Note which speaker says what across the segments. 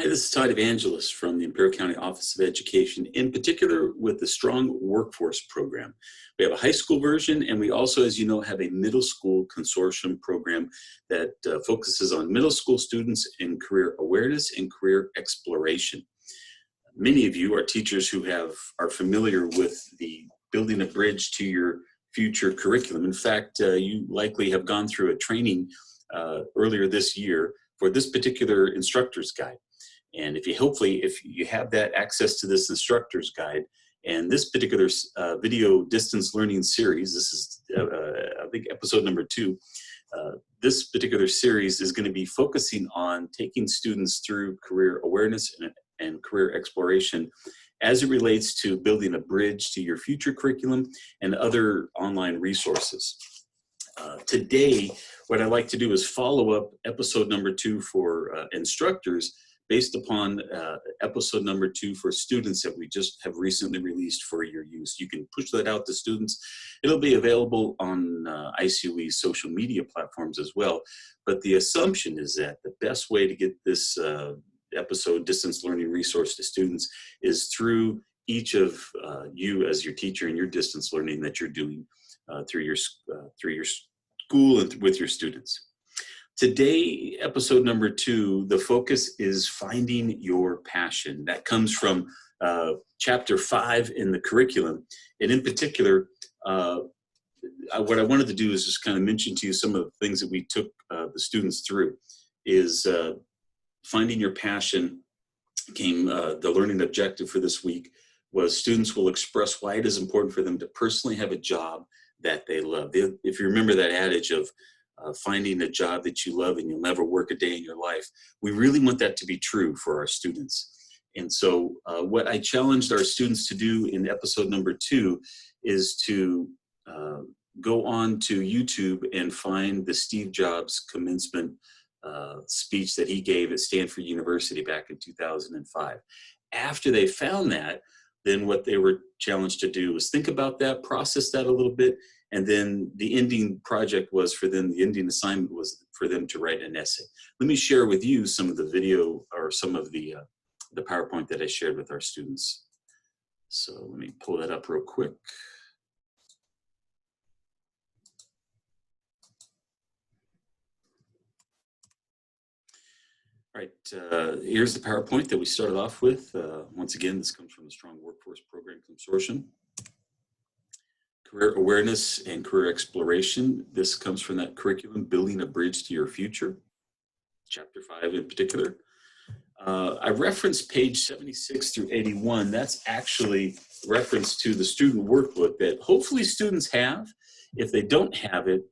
Speaker 1: This is Todd Evangelist from the Imperial County Office of Education, in particular with the Strong Workforce Program. We have a high school version, and we also, as you know, have a middle school consortium program that focuses on middle school students in career awareness and career exploration. Many of you are teachers who are familiar with the building a bridge to your future curriculum. In fact, you likely have gone through a training earlier this year for this particular instructor's guide. And if you have that access to this instructor's guide and this particular video distance learning series, this is I think episode number 2, this particular series is going to be focusing on taking students through career awareness and career exploration as it relates to building a bridge to your future curriculum and other online resources. Today, what I'd like to do is follow up episode number 2 for instructors based upon episode number 2 for students that we just have recently released for your use. You can push that out to students. It'll be available on ICUE's social media platforms as well. But the assumption is that the best way to get this episode distance learning resource to students is through each of you as your teacher and your distance learning that you're doing through your school and with your students. Today, episode number 2, the focus is finding your passion. That comes from chapter 5 in the curriculum. And in particular, what I wanted to do is just kind of mention to you some of the things that we took the students through. Is finding your passion the learning objective for this week was students will express why it is important for them to personally have a job that they love. If you remember that adage of finding a job that you love and you'll never work a day in your life, we really want that to be true for our students. And so what I challenged our students to do in episode number 2 is to go on to YouTube and find the Steve Jobs commencement speech that he gave at Stanford University back in 2005. After they found that, then what they were challenged to do was think about that, process that a little bit, and then the ending project was for them, the ending assignment was for them to write an essay. Let me share with you some of the video or some of the PowerPoint that I shared with our students. So let me pull that up real quick. All right, here's the PowerPoint that we started off with. Once again, this comes from the Strong Workforce Program Consortium. Career awareness and career exploration. This comes from that curriculum, Building a Bridge to Your Future, chapter 5 in particular. I referenced page 76 through 81. That's actually reference to the student workbook that hopefully students have. If they don't have it,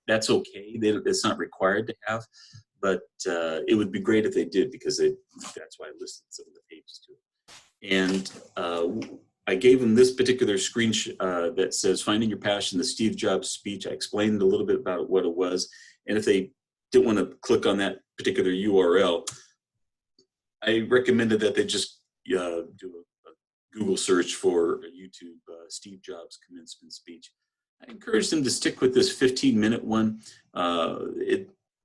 Speaker 1: that's okay. It's not required to have. But it would be great if they did, because that's why I listed some of the pages to it. And I gave them this particular screen that says, Finding Your Passion, the Steve Jobs speech. I explained a little bit about what it was. And if they didn't want to click on that particular URL, I recommended that they just do a Google search for a YouTube Steve Jobs commencement speech. I encourage them to stick with this 15-minute one.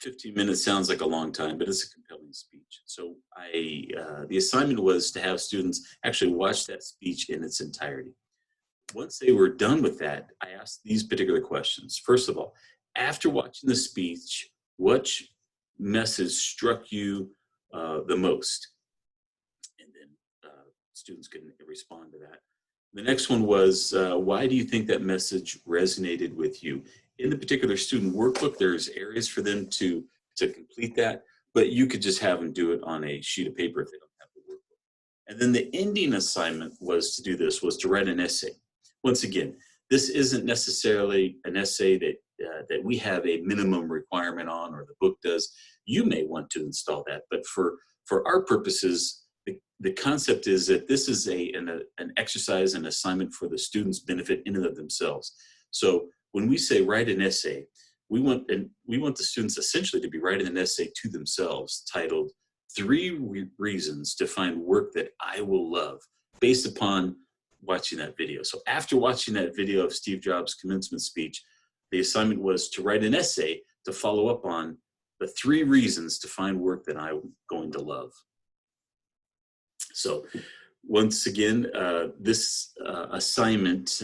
Speaker 1: 15 minutes sounds like a long time, but it's a compelling speech. So the assignment was to have students actually watch that speech in its entirety. Once they were done with that, I asked these particular questions. First of all, after watching the speech, which message struck you the most? And then students can respond to that. The next one was, why do you think that message resonated with you? In the particular student workbook, there's areas for them to complete that, but you could just have them do it on a sheet of paper if they don't have the workbook. And then the ending assignment was to write an essay. Once again, this isn't necessarily an essay that we have a minimum requirement on, or the book does. You may want to install that, but for our purposes, the concept is that this is an exercise, an assignment for the students' benefit in and of themselves. So when we say write an essay, we want the students essentially to be writing an essay to themselves titled 3 Reasons to Find Work That I Will Love, based upon watching that video. So after watching that video of Steve Jobs' commencement speech, the assignment was to write an essay to follow up on the 3 reasons to find work that I'm going to love. So once again, this assignment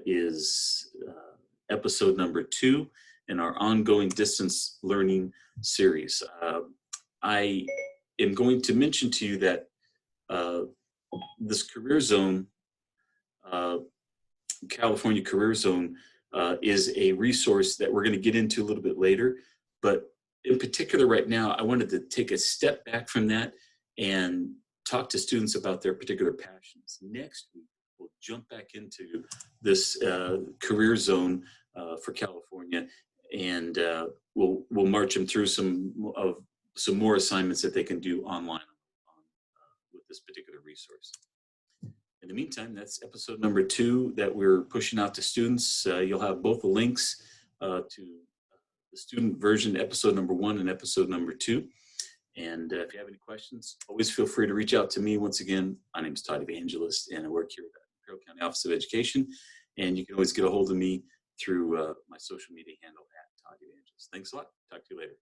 Speaker 1: is episode number 2 in our ongoing distance learning series. I am going to mention to you that this Career Zone, California Career Zone, is a resource that we're going to get into a little bit later. But in particular right now, I wanted to take a step back from that and talk to students about their particular passions. Next week, we'll jump back into this Career Zone for California, and we'll march them through some more assignments that they can do online with this particular resource. In the meantime, that's episode number 2 that we're pushing out to students. You'll have both the links to the student version, episode number 1 and episode number 2. And if you have any questions, always feel free to reach out to me. Once again, my name is Todd Evangelist, and I work here at the Imperial County Office of Education. And you can always get a hold of me through my social media handle at Todd Evangelist. Thanks a lot. Talk to you later.